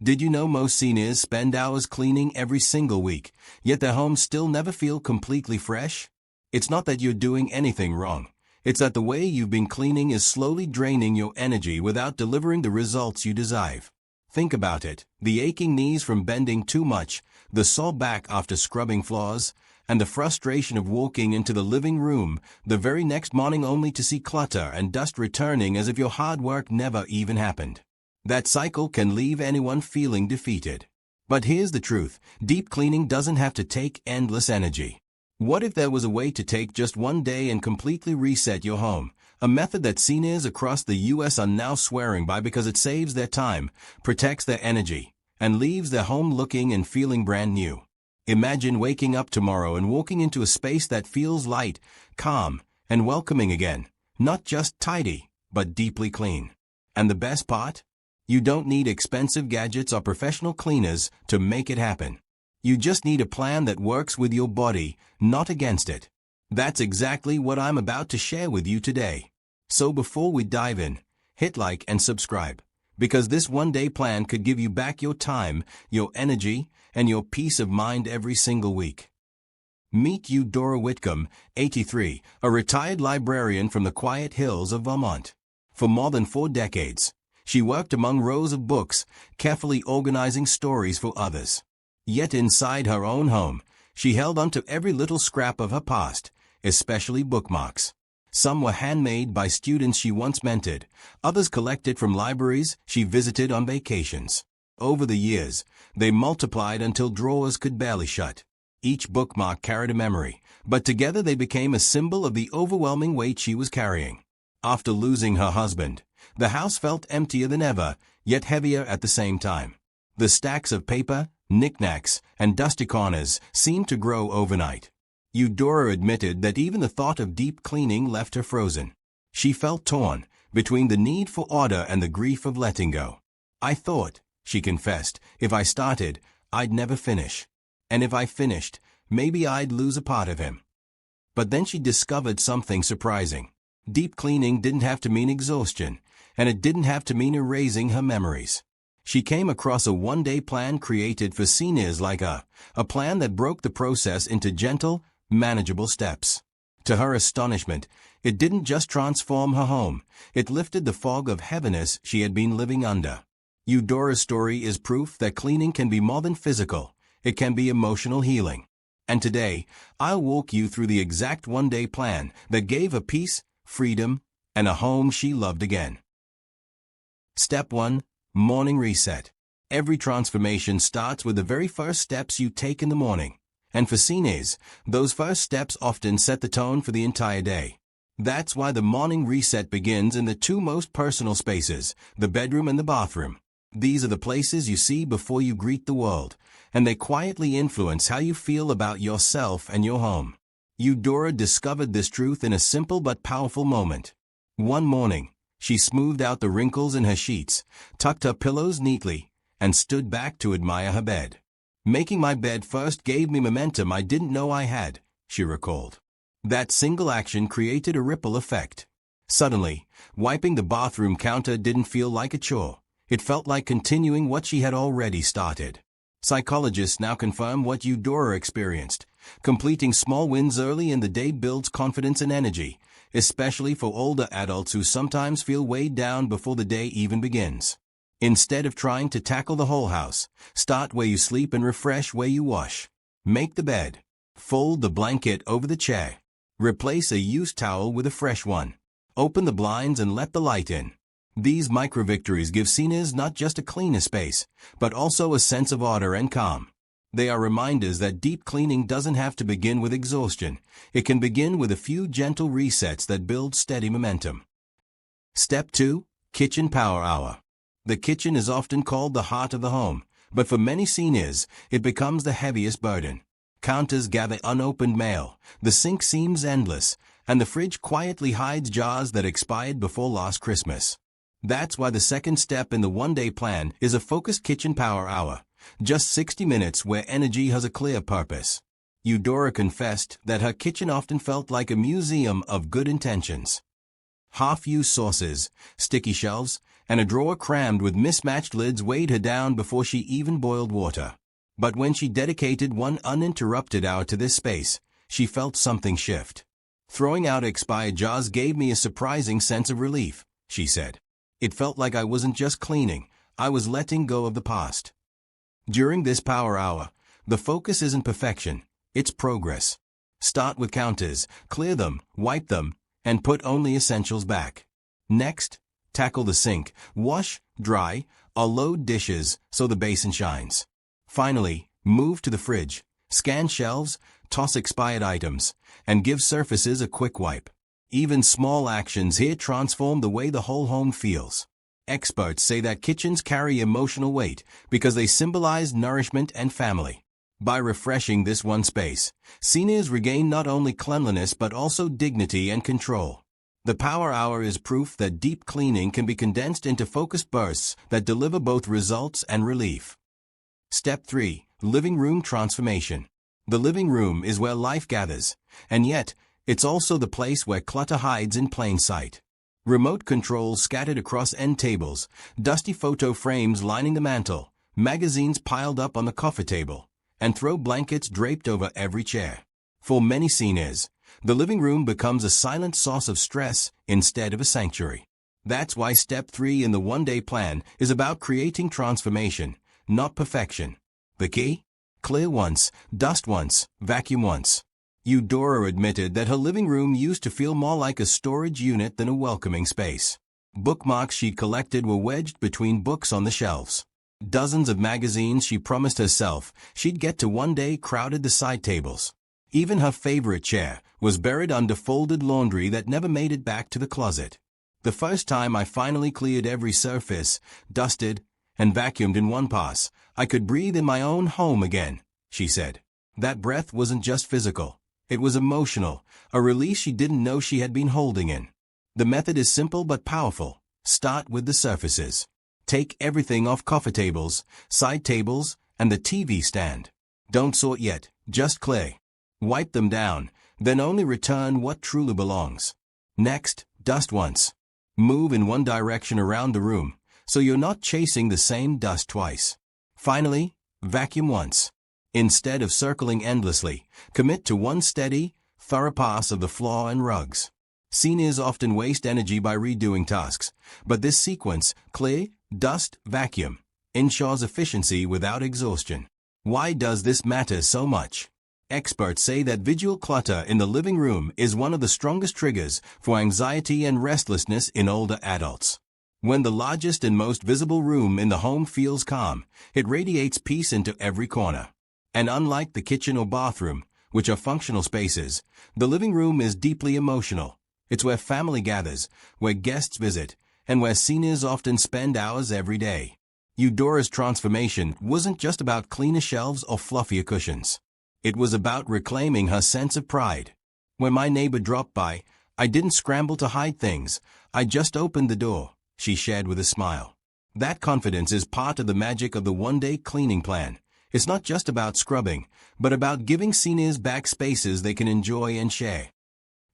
Did you know most seniors spend hours cleaning every single week, yet their homes still never feel completely fresh? It's not that you're doing anything wrong. It's that the way you've been cleaning is slowly draining your energy without delivering the results you deserve. Think about it: the aching knees from bending too much, the sore back after scrubbing floors, and the frustration of walking into the living room the very next morning only to see clutter and dust returning as if your hard work never even happened. That cycle can leave anyone feeling defeated. But here's the truth: deep cleaning doesn't have to take endless energy. What if there was a way to take just one day and completely reset your home? A method that seniors across the U.S. are now swearing by because it saves their time, protects their energy, and leaves their home looking and feeling brand new. Imagine waking up tomorrow and walking into a space that feels light, calm, and welcoming again. Not just tidy, but deeply clean. And the best part? You don't need expensive gadgets or professional cleaners to make it happen. You just need a plan that works with your body, not against it. That's exactly what I'm about to share with you today. So before we dive in, hit like and subscribe, because this one-day plan could give you back your time, your energy, and your peace of mind every single week. Meet Eudora Whitcomb, 83, a retired librarian from the quiet hills of Vermont. For more than 4 decades, she worked among rows of books, carefully organizing stories for others. Yet inside her own home, she held onto every little scrap of her past, especially bookmarks. Some were handmade by students she once mentored, others collected from libraries she visited on vacations. Over the years, they multiplied until drawers could barely shut. Each bookmark carried a memory, but together they became a symbol of the overwhelming weight she was carrying. After losing her husband, the house felt emptier than ever, yet heavier at the same time. The stacks of paper, knickknacks, and dusty corners seemed to grow overnight. Eudora admitted that even the thought of deep cleaning left her frozen. She felt torn between the need for order and the grief of letting go. "I thought," she confessed, "if I started, I'd never finish. And if I finished, maybe I'd lose a part of him." But then she discovered something surprising. Deep cleaning didn't have to mean exhaustion, and it didn't have to mean erasing her memories. She came across a one-day plan created for seniors like her, a plan that broke the process into gentle, manageable steps. To her astonishment, it didn't just transform her home, it lifted the fog of heaviness she had been living under. Eudora's story is proof that cleaning can be more than physical, it can be emotional healing. And today, I'll walk you through the exact one-day plan that gave her peace, freedom, and a home she loved again. Step 1. Morning reset. Every transformation starts with the very first steps you take in the morning. And for seniors, those first steps often set the tone for the entire day. That's why the morning reset begins in the 2 most personal spaces, the bedroom and the bathroom. These are the places you see before you greet the world, and they quietly influence how you feel about yourself and your home. Eudora discovered this truth in a simple but powerful moment. One morning, she smoothed out the wrinkles in her sheets, tucked her pillows neatly, and stood back to admire her bed. "Making my bed first gave me momentum I didn't know I had," she recalled. That single action created a ripple effect. Suddenly, wiping the bathroom counter didn't feel like a chore. It felt like continuing what she had already started. Psychologists now confirm what Eudora experienced. Completing small wins early in the day builds confidence and energy, especially for older adults who sometimes feel weighed down before the day even begins. Instead of trying to tackle the whole house, start where you sleep and refresh where you wash. Make the bed. Fold the blanket over the chair. Replace a used towel with a fresh one. Open the blinds and let the light in. These micro-victories give seniors not just a cleaner space, but also a sense of order and calm. They are reminders that deep cleaning doesn't have to begin with exhaustion. It can begin with a few gentle resets that build steady momentum. Step 2. Kitchen Power Hour. The kitchen is often called the heart of the home, but for many seniors, it becomes the heaviest burden. Counters gather unopened mail, the sink seems endless, and the fridge quietly hides jars that expired before last Christmas. That's why the second step in the one-day plan is a focused kitchen power hour. Just 60 minutes where energy has a clear purpose. Eudora confessed that her kitchen often felt like a museum of good intentions. Half-used sauces, sticky shelves, and a drawer crammed with mismatched lids weighed her down before she even boiled water. But when she dedicated one uninterrupted hour to this space, she felt something shift. "Throwing out expired jars gave me a surprising sense of relief," she said. "It felt like I wasn't just cleaning, I was letting go of the past." During this power hour, the focus isn't perfection, it's progress. Start with counters, clear them, wipe them, and put only essentials back. Next, tackle the sink, wash, dry, or load dishes so the basin shines. Finally, move to the fridge, scan shelves, toss expired items, and give surfaces a quick wipe. Even small actions here transform the way the whole home feels. Experts say that kitchens carry emotional weight because they symbolize nourishment and family. By refreshing this one space, seniors regain not only cleanliness but also dignity and control. The power hour is proof that deep cleaning can be condensed into focused bursts that deliver both results and relief. Step 3. Living room transformation. The living room is where life gathers, and yet, it's also the place where clutter hides in plain sight. Remote controls scattered across end tables, dusty photo frames lining the mantel, magazines piled up on the coffee table, and throw blankets draped over every chair. For many seniors, the living room becomes a silent source of stress instead of a sanctuary. That's why Step 3 in the one-day plan is about creating transformation, not perfection. The key? Clear once, dust once, vacuum once. Eudora admitted that her living room used to feel more like a storage unit than a welcoming space. Bookmarks she'd collected were wedged between books on the shelves. Dozens of magazines she promised herself she'd get to one day crowded the side tables. Even her favorite chair was buried under folded laundry that never made it back to the closet. "The first time I finally cleared every surface, dusted, and vacuumed in one pass, I could breathe in my own home again," she said. That breath wasn't just physical. It was emotional, a release she didn't know she had been holding in. The method is simple but powerful. Start with the surfaces. Take everything off coffee tables, side tables, and the TV stand. Don't sort yet, just clear. Wipe them down, then only return what truly belongs. Next, dust once. Move in one direction around the room, so you're not chasing the same dust twice. Finally, vacuum once. Instead of circling endlessly, commit to one steady, thorough pass of the floor and rugs. Seniors often waste energy by redoing tasks, but this sequence, clear, dust, vacuum, ensures efficiency without exhaustion. Why does this matter so much? Experts say that visual clutter in the living room is one of the strongest triggers for anxiety and restlessness in older adults. When the largest and most visible room in the home feels calm, it radiates peace into every corner. And unlike the kitchen or bathroom, which are functional spaces, the living room is deeply emotional. It's where family gathers, where guests visit, and where seniors often spend hours every day. Eudora's transformation wasn't just about cleaner shelves or fluffier cushions. It was about reclaiming her sense of pride. "When my neighbor dropped by, I didn't scramble to hide things, I just opened the door," she shared with a smile. That confidence is part of the magic of the one-day cleaning plan. It's not just about scrubbing, but about giving seniors back spaces they can enjoy and share.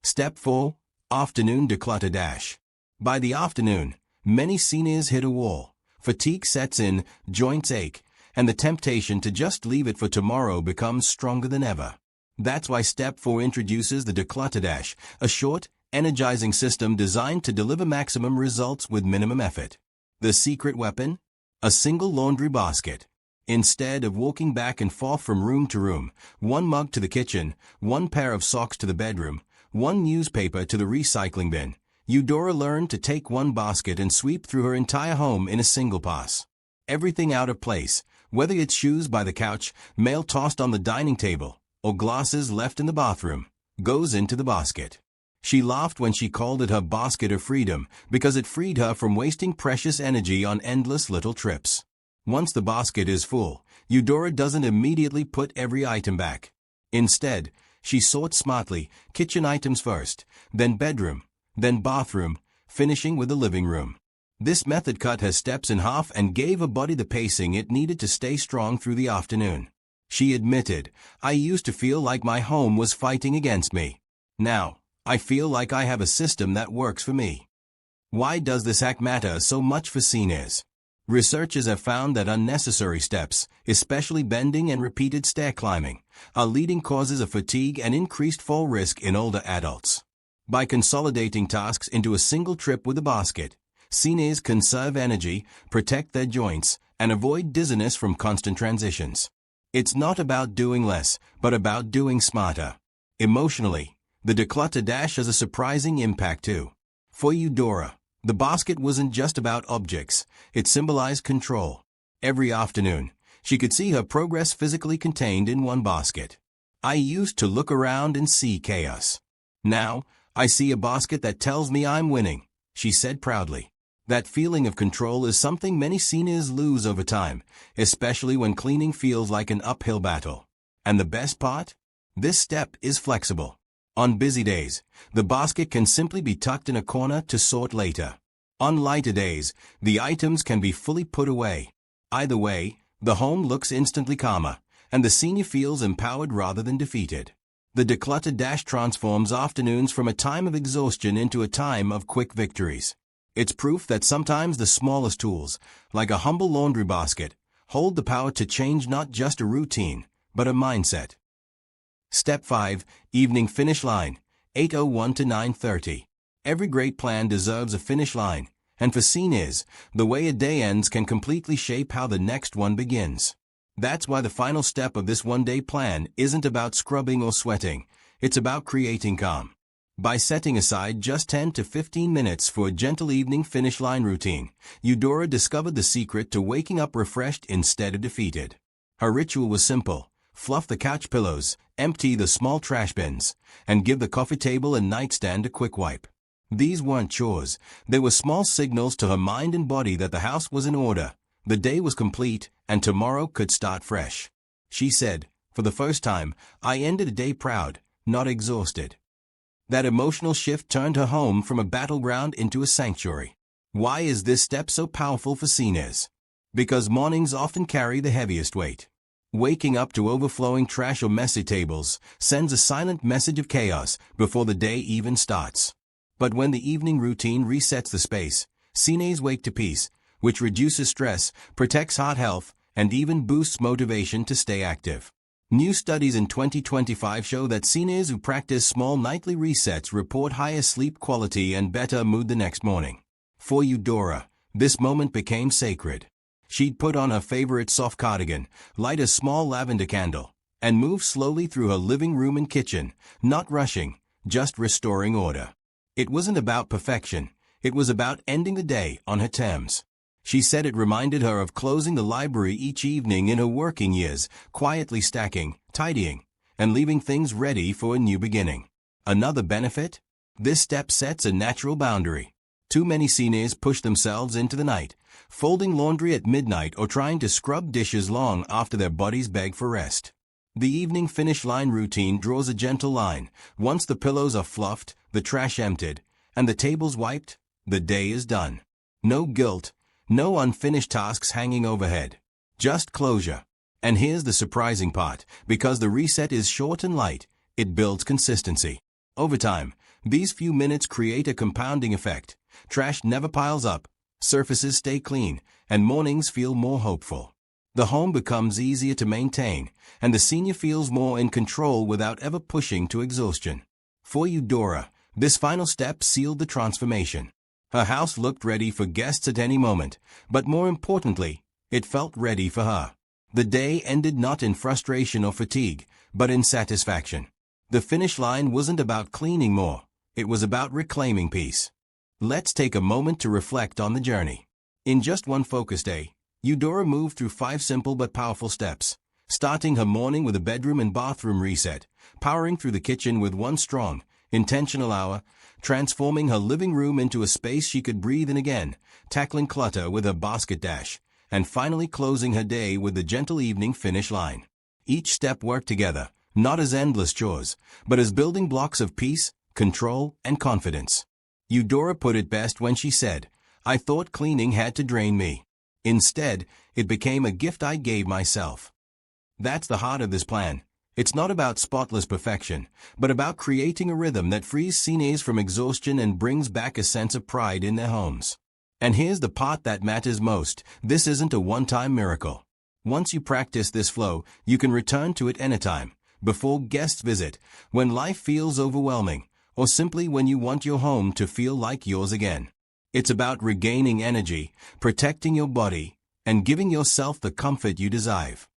Step 4. Afternoon Declutter Dash. By the afternoon, many seniors hit a wall. Fatigue sets in, joints ache, and the temptation to just leave it for tomorrow becomes stronger than ever. That's why Step 4 introduces the Declutter Dash, a short, energizing system designed to deliver maximum results with minimum effort. The secret weapon? A single laundry basket. Instead of walking back and forth from room to room, one mug to the kitchen, one pair of socks to the bedroom, one newspaper to the recycling bin, Eudora learned to take one basket and sweep through her entire home in a single pass. Everything out of place, whether it's shoes by the couch, mail tossed on the dining table, or glasses left in the bathroom, goes into the basket. She laughed when she called it her basket of freedom because it freed her from wasting precious energy on endless little trips. Once the basket is full, Eudora doesn't immediately put every item back. Instead, she sorts smartly, kitchen items first, then bedroom, then bathroom, finishing with the living room. This method cut her steps in half and gave her body the pacing it needed to stay strong through the afternoon. She admitted, "I used to feel like my home was fighting against me. Now, I feel like I have a system that works for me." Why does this hack matter so much for seniors? Researchers have found that unnecessary steps, especially bending and repeated stair climbing, are leading causes of fatigue and increased fall risk in older adults. By consolidating tasks into a single trip with a basket, seniors conserve energy, protect their joints, and avoid dizziness from constant transitions. It's not about doing less, but about doing smarter. Emotionally, the declutter dash has a surprising impact too. For Eudora, the basket wasn't just about objects, it symbolized control. Every afternoon, she could see her progress physically contained in one basket. I used to look around and see chaos. Now, I see a basket that tells me I'm winning, she said proudly. That feeling of control is something many seniors lose over time, especially when cleaning feels like an uphill battle. And the best part? This step is flexible. On busy days, the basket can simply be tucked in a corner to sort later. On lighter days, the items can be fully put away. Either way, the home looks instantly calmer, and the senior feels empowered rather than defeated. The declutter dash transforms afternoons from a time of exhaustion into a time of quick victories. It's proof that sometimes the smallest tools, like a humble laundry basket, hold the power to change not just a routine, but a mindset. Step 5. Evening finish line, 8:01 to 9:30. Every great plan deserves a finish line, and for seniors, the way a day ends can completely shape how the next one begins. That's why the final step of this one-day plan isn't about scrubbing or sweating, it's about creating calm. By setting aside just 10 to 15 minutes for a gentle evening finish line routine, Eudora discovered the secret to waking up refreshed instead of defeated. Her ritual was simple: fluff the couch pillows, empty the small trash bins, and give the coffee table and nightstand a quick wipe. These weren't chores, they were small signals to her mind and body that the house was in order, the day was complete, and tomorrow could start fresh. She said, "For the first time, I ended a day proud, not exhausted." That emotional shift turned her home from a battleground into a sanctuary. Why is this step so powerful for seniors? Because mornings often carry the heaviest weight. Waking up to overflowing trash or messy tables sends a silent message of chaos before the day even starts. But when the evening routine resets the space, seniors wake to peace, which reduces stress, protects heart health, and even boosts motivation to stay active. New studies in 2025 show that seniors who practice small nightly resets report higher sleep quality and better mood the next morning. For Eudora, this moment became sacred. She'd put on her favorite soft cardigan, light a small lavender candle, and move slowly through her living room and kitchen, not rushing, just restoring order. It wasn't about perfection, it was about ending the day on her terms. She said it reminded her of closing the library each evening in her working years, quietly stacking, tidying, and leaving things ready for a new beginning. Another benefit? This step sets a natural boundary. Too many seniors push themselves into the night, folding laundry at midnight or trying to scrub dishes long after their bodies beg for rest. The evening finish line routine draws a gentle line. Once the pillows are fluffed, the trash emptied, and the tables wiped, the day is done. No guilt, no unfinished tasks hanging overhead. Just closure. And here's the surprising part: because the reset is short and light, it builds consistency. Over time, these few minutes create a compounding effect. Trash never piles up, surfaces stay clean, and mornings feel more hopeful. The home becomes easier to maintain, and the senior feels more in control without ever pushing to exhaustion. For Eudora, this final step sealed the transformation. Her house looked ready for guests at any moment, but more importantly, it felt ready for her. The day ended not in frustration or fatigue, but in satisfaction. The finish line wasn't about cleaning more, it was about reclaiming peace. Let's take a moment to reflect on the journey. In just one focus day, Eudora moved through 5 simple but powerful steps, starting her morning with a bedroom and bathroom reset, powering through the kitchen with one strong, intentional hour, transforming her living room into a space she could breathe in again, tackling clutter with her basket dash, and finally closing her day with the gentle evening finish line. Each step worked together, not as endless chores, but as building blocks of peace, control, and confidence. Eudora put it best when she said, "I thought cleaning had to drain me. Instead, it became a gift I gave myself." That's the heart of this plan. It's not about spotless perfection, but about creating a rhythm that frees cines from exhaustion and brings back a sense of pride in their homes. And here's the part that matters most: this isn't a one-time miracle. Once you practice this flow, you can return to it anytime, before guests visit, when life feels overwhelming, or simply when you want your home to feel like yours again. It's about regaining energy, protecting your body, and giving yourself the comfort you deserve.